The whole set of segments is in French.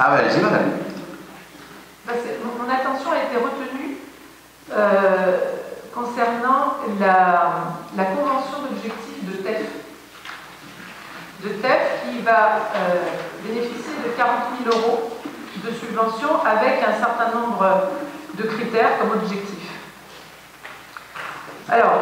Ah ouais, allez-y, madame. Mon attention a été retenue concernant la convention d'objectifs de TEF. De TEF qui va bénéficier de 40 000 € de subvention avec un certain nombre de critères comme objectifs. Alors,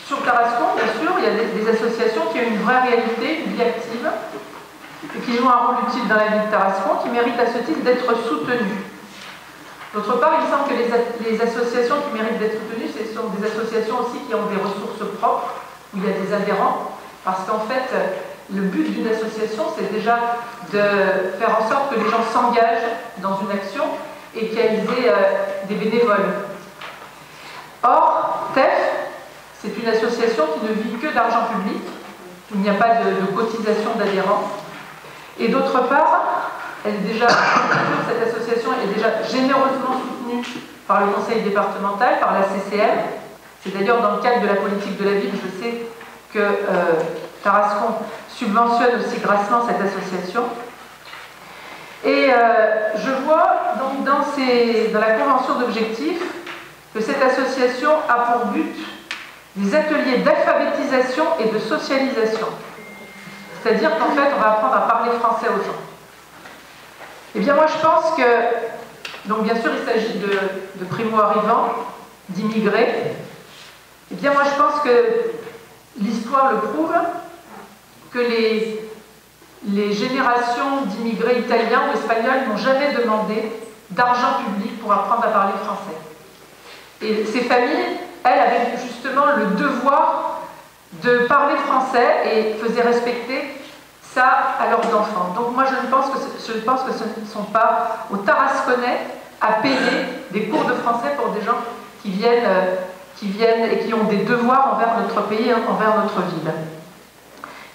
sur Tarascon, bien sûr, il y a des associations qui ont une vraie réalité, une vie active, et qui jouent un rôle utile dans la vie de Tarascon, qui méritent à ce titre d'être soutenues. D'autre part, il me semble que les associations qui méritent d'être soutenues, ce sont des associations aussi qui ont des ressources propres, où il y a des adhérents, parce qu'en fait, le but d'une association, c'est déjà de faire en sorte que les gens s'engagent dans une action et qu'elles aient des bénévoles. Or, TEF, c'est une association qui ne vit que d'argent public, il n'y a pas de cotisation d'adhérents. Et d'autre part, cette association est déjà généreusement soutenue par le conseil départemental, par la CCM. C'est d'ailleurs dans le cadre de la politique de la ville, je sais que Tarascon subventionne aussi grassement cette association. Et je vois donc dans la convention d'objectifs que cette association a pour but des ateliers d'alphabétisation et de socialisation. C'est-à-dire qu'en fait, on va apprendre à parler français aux gens. Eh bien, moi, je pense que, donc bien sûr, il s'agit de primo-arrivants, d'immigrés. Eh bien, moi, je pense que l'histoire le prouve, que les générations d'immigrés italiens ou espagnols n'ont jamais demandé d'argent public pour apprendre à parler français. Et ces familles, elles, avaient justement le devoir de parler français et faisaient respecter ça à leurs enfants. Donc moi, je pense que ce ne sont pas aux Tarasconnais à payer des cours de français pour des gens qui viennent et qui ont des devoirs envers notre pays, envers notre ville.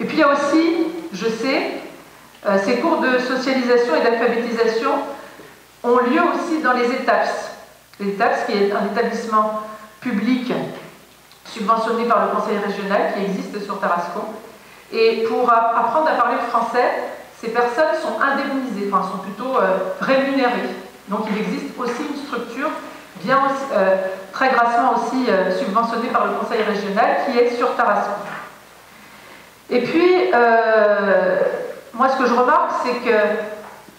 Et puis il y a aussi, je sais, ces cours de socialisation et d'alphabétisation ont lieu aussi dans les ETAPS. Les ETAPS, qui est un établissement public subventionné par le conseil régional qui existe sur Tarascon. Et pour apprendre à parler le français, ces personnes sont indemnisées, enfin sont plutôt rémunérées. Donc il existe aussi une structure très grassement aussi subventionnée par le conseil régional qui est sur Tarascon. Et puis, moi ce que je remarque, c'est que,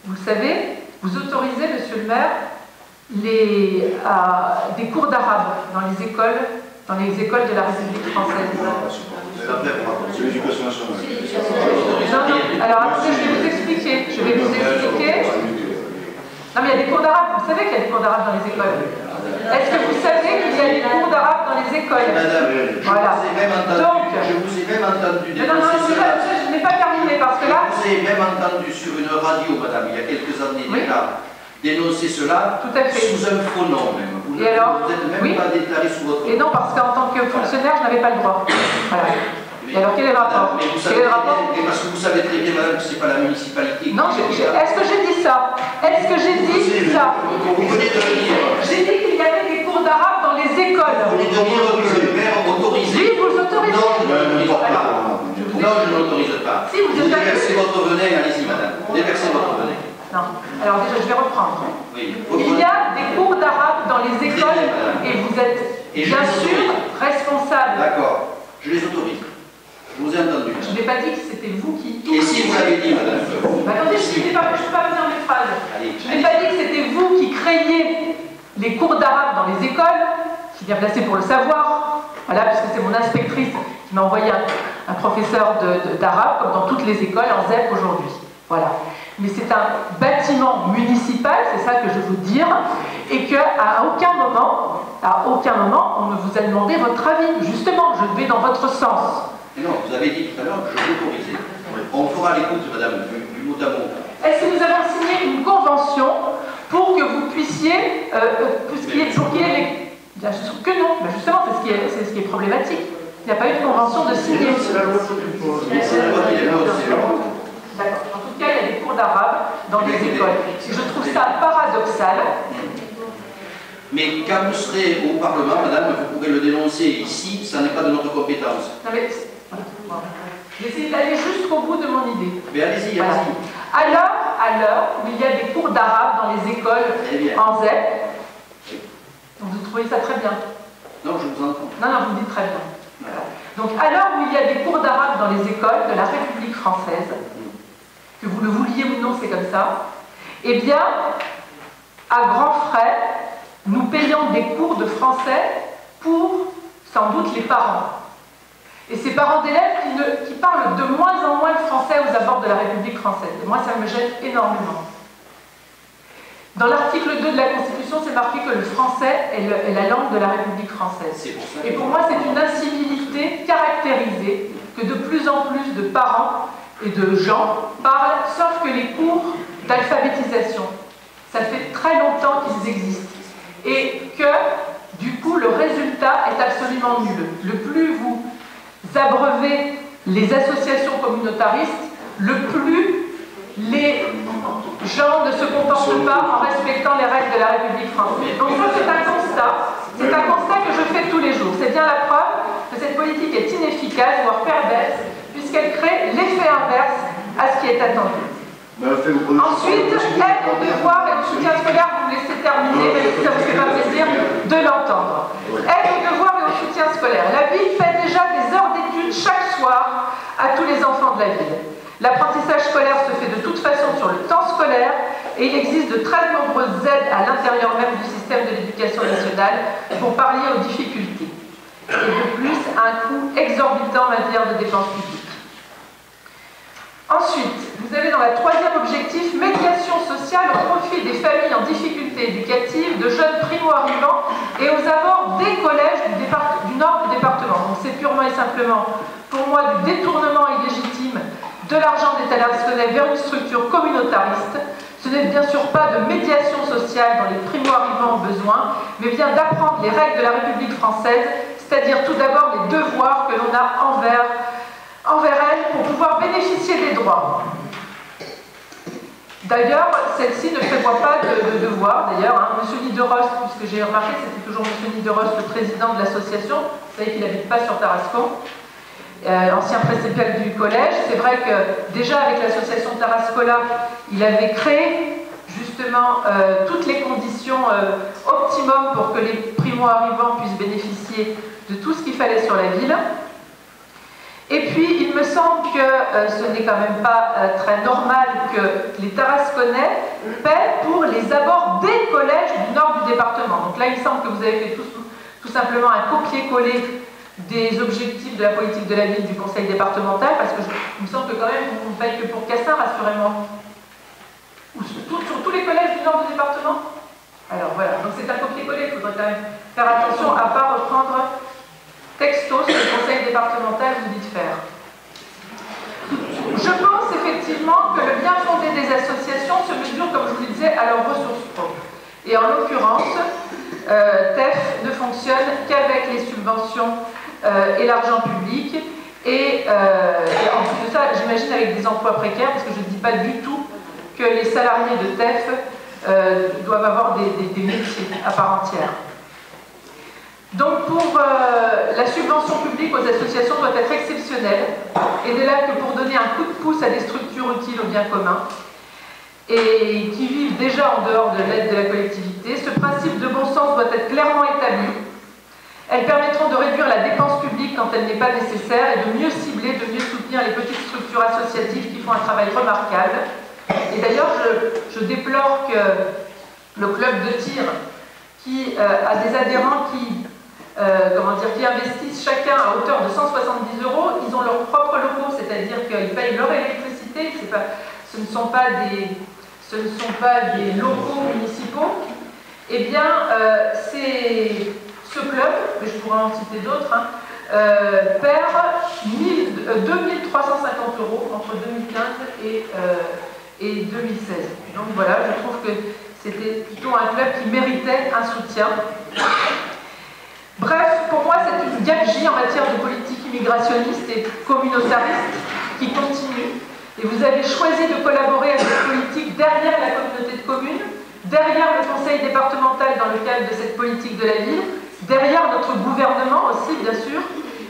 vous le savez, vous autorisez, monsieur le maire, des cours d'arabe dans les écoles de la République française. Alors attendez, je vais vous expliquer. Non mais il y a des cours d'arabe, vous savez qu'il y a des cours d'arabe dans les écoles. Est-ce que vous savez qu'il y a des cours d'arabe dans les écoles? Voilà. Donc, je vous ai même entendu dénoncer cela. Je n'ai pas terminé parce que là... Je vous ai même entendu sur une radio, madame, il y a quelques années déjà, dénoncer cela sous un faux nom même. Vous n'êtes même pas déclaré sous votre nom. Et non, parce qu'en tant que fonctionnaire, je n'avais pas le droit. Voilà. Et alors quel est le rapport? Parce que vous savez très bien, madame, que ce n'est pas la municipalité. Non, est-ce que j'ai dit ça? Est-ce que j'ai dit ça? Vous venez de le dire. J'ai dit qu'il y avait des cours d'arabe dans les écoles. Vous venez de dire que le maire autorise. Oui, vous l'autorisez. Non, je ne l'autorise pas. Non, je ne l'autorise pas. Si, vous déversez votre venin, allez-y, madame. Déversez votre venin. Non. Alors déjà, je vais reprendre. Oui. Il y a des cours d'arabe dans les écoles et vous êtes bien sûr responsable. D'accord. Je les autorise. Je vous ai entendu. Je n'ai pas dit que c'était vous qui... Et si vous l'avez dit, madame? Attendez, je ne peux pas finir mes phrases. Je n'ai pas dit que c'était vous qui créiez les cours d'arabe dans les écoles. Je suis bien placée pour le savoir. Voilà, puisque c'est mon inspectrice qui m'a envoyé un professeur d'arabe, comme dans toutes les écoles en ZEP aujourd'hui. Voilà. Mais c'est un bâtiment municipal, c'est ça que je veux dire, et qu'à aucun moment, on ne vous a demandé votre avis. Justement, je vais dans votre sens. Mais non, vous avez dit tout à l'heure que je l'autorisais. On fera l'écoute, madame, du mot à mot. Est-ce que nous avons signé une convention pour que vous puissiez, pour qu'il y ait les... Bien sûr que non, mais justement, c'est ce qui est problématique. Il n'y a pas eu de convention de signer. C'est la loi qui est là. D'accord. En tout cas, il y a des cours d'arabe dans les écoles. Je trouve ça paradoxal. Mais quand vous serez au Parlement, madame, vous pourrez le dénoncer ici, ça n'est pas de notre compétence. Non mais... J'essaie d'aller jusqu'au bout de mon idée. Mais allez-y, voilà. allez-y. à l'heure où il y a des cours d'arabe dans les écoles en ZEP. Donc vous trouvez ça très bien? Non, je vous entends. Non, vous me dites très bien. Voilà. Donc à l'heure où il y a des cours d'arabe dans les écoles de la République française, que vous le vouliez ou non, c'est comme ça, eh bien, à grands frais, nous payons des cours de français pour, sans doute, les parents. Et ces parents d'élèves qui parlent de moins en moins le français aux abords de la République française. Et moi, ça me gêne énormément. Dans l'article 2 de la Constitution, c'est marqué que le français est la langue de la République française. Et pour moi, c'est une incivilité caractérisée que de plus en plus de parents et de gens parlent, sauf que les cours d'alphabétisation, ça fait très longtemps qu'ils existent. Et que, du coup, le résultat est absolument nul. Le plus vous abreuver les associations communautaristes, le plus les gens ne se comportent pas en respectant les règles de la République française. Donc ça, c'est un constat que je fais tous les jours. C'est bien la preuve que cette politique est inefficace, voire perverse, puisqu'elle crée l'effet inverse à ce qui est attendu. Ensuite, aide au devoir et au soutien scolaire, vous me laissez terminer, même si ça ne vous fait pas plaisir de l'entendre. Aide au devoir et au soutien scolaire. La ville fait déjà des heures d'études chaque soir à tous les enfants de la ville. L'apprentissage scolaire se fait de toute façon sur le temps scolaire et il existe de très nombreuses aides à l'intérieur même du système de l'éducation nationale pour pallier aux difficultés. Et de plus, un coût exorbitant en matière de dépenses publiques. Ensuite, vous avez dans la troisième objectif, médiation sociale au profit des familles en difficulté éducative, de jeunes primo-arrivants et aux abords des collèges du nord du département. Donc c'est purement et simplement, pour moi, du détournement illégitime de l'argent des scolaires vers une structure communautariste. Ce n'est bien sûr pas de médiation sociale dont les primo-arrivants ont besoin, mais bien d'apprendre les règles de la République française, c'est-à-dire tout d'abord les devoirs que l'on a envers elle pour pouvoir bénéficier des droits. D'ailleurs, celle-ci ne prévoit pas de devoir. D'ailleurs, M. Niederost, puisque j'ai remarqué que c'était toujours M. Niederost, le président de l'association, vous savez qu'il n'habite pas sur Tarascon, ancien précepteur du collège. C'est vrai que déjà avec l'association Tarascola, il avait créé justement toutes les conditions optimum pour que les primo-arrivants puissent bénéficier de tout ce qu'il fallait sur la ville. Et puis, il me semble que ce n'est quand même pas très normal que les Tarasconnais paient pour les abords des collèges du nord du département. Donc là, il me semble que vous avez fait tout simplement un copier-coller des objectifs de la politique de la ville du conseil départemental, parce que il me semble que quand même, on ne paye que pour Cassin, rassurez-moi. Ou sur tous les collèges du nord du département. Alors voilà, donc c'est un copier-coller, il faudrait quand même faire attention à ne pas reprendre texto ce que le conseil départemental vous dit de faire. Je pense effectivement que le bien fondé des associations se mesure, comme je vous le disais, à leurs ressources propres. Et en l'occurrence, TEF ne fonctionne qu'avec les subventions et l'argent public. Et en plus de ça, j'imagine avec des emplois précaires, parce que je ne dis pas du tout que les salariés de TEF doivent avoir des métiers à part entière. Donc pour la subvention publique aux associations doit être exceptionnelle, et dès là que pour donner un coup de pouce à des structures utiles au bien commun, et qui vivent déjà en dehors de l'aide de la collectivité, ce principe de bon sens doit être clairement établi. Elles permettront de réduire la dépense publique quand elle n'est pas nécessaire, et de mieux cibler, de mieux soutenir les petites structures associatives qui font un travail remarquable. Et d'ailleurs, je déplore que le club de tir, qui a des adhérents qui investissent chacun à hauteur de 170 €, ils ont leurs propres locaux, c'est-à-dire qu'ils payent leur électricité, ce ne sont pas des locaux municipaux. Eh bien, ce club, mais je pourrais en citer d'autres, perd 2 350 € entre 2015 et 2016. Donc voilà, je trouve que c'était plutôt un club qui méritait un soutien. Bref, pour moi, c'est une gabegie en matière de politique immigrationniste et communautariste qui continue. Et vous avez choisi de collaborer avec cette politique derrière la communauté de communes, derrière le conseil départemental dans le cadre de cette politique de la ville, derrière notre gouvernement aussi, bien sûr.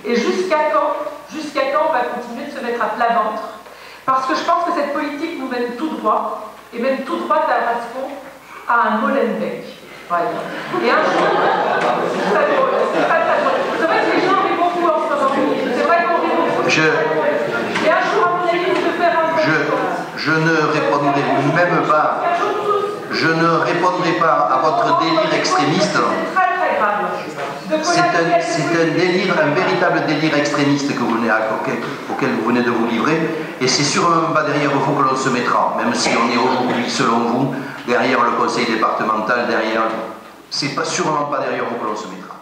Et jusqu'à quand on va continuer de se mettre à plat ventre? Parce que je pense que cette politique nous mène tout droit et même tout droit à Tarascon, à un Molenbeek. Voilà. Et un jour, c'est pas drôle, c'est pas très drôle. C'est vrai que les gens rient beaucoup en ce moment. C'est vrai qu'on rit beaucoup. Et un jour, à mon avis, vous devez faire un je ne répondrai même pas. Je ne répondrai pas à votre délire extrémiste. C'est très très grave. C'est un délire, un véritable délire extrémiste auquel vous venez de vous livrer. Et c'est sûrement pas derrière vous que l'on se mettra, même si on est aujourd'hui, selon vous, derrière le conseil départemental, c'est pas sûrement pas derrière vous que l'on se mettra.